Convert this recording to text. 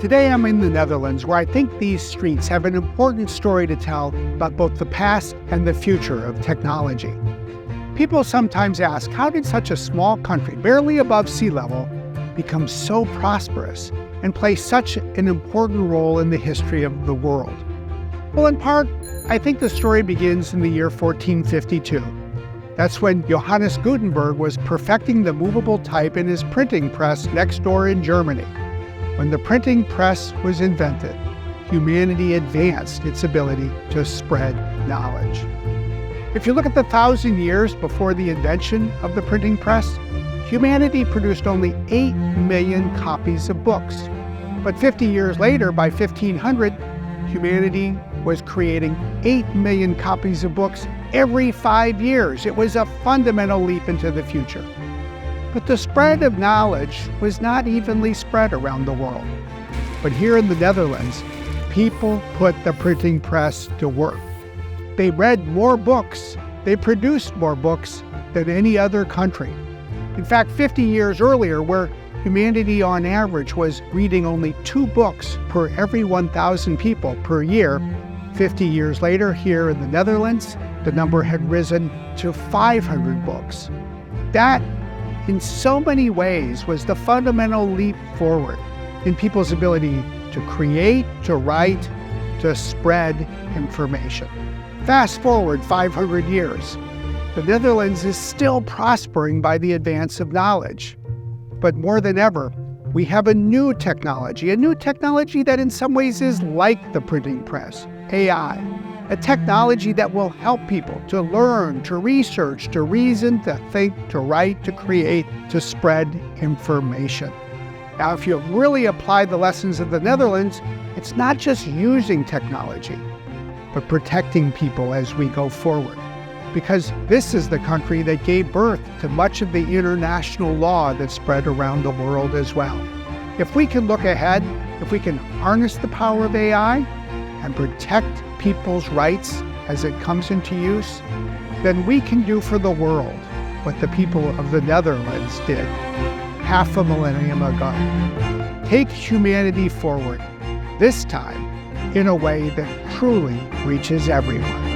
Today I'm in the Netherlands, where I think these streets have an important story to tell about both the past and the future of technology. People sometimes ask, how did such a small country, barely above sea level, become so prosperous and play such an important role in the history of the world? Well, in part, I think the story begins in the year 1452. That's when Johannes Gutenberg was perfecting the movable type in his printing press next door in Germany. When the printing press was invented, humanity advanced its ability to spread knowledge. If you look at the 1,000 years before the invention of the printing press, humanity produced only 8 million copies of books. But 50 years later, by 1500, humanity was creating 8 million copies of books every 5 years. It was a fundamental leap into the future. But the spread of knowledge was not evenly spread around the world. But here in the Netherlands, people put the printing press to work. They read more books, they produced more books than any other country. In fact, 50 years earlier, where humanity on average was reading only 2 books per every 1,000 people per year, 50 years later, here in the Netherlands, the number had risen to 500 books. That, in so many ways, was the fundamental leap forward in people's ability to create, to write, to spread information. Fast forward 500 years. The Netherlands is still prospering by the advance of knowledge. But more than ever, we have a new technology that in some ways is like the printing press, AI. A technology that will help people to learn, to research, to reason, to think, to write, to create, to spread information. Now, if you really apply the lessons of the Netherlands, it's not just using technology, but protecting people as we go forward. Because this is the country that gave birth to much of the international law that spread around the world as well. If we can look ahead, if we can harness the power of AI and protect people's rights as it comes into use, then we can do for the world what the people of the Netherlands did half a millennium ago. Take humanity forward, this time in a way that truly reaches everyone.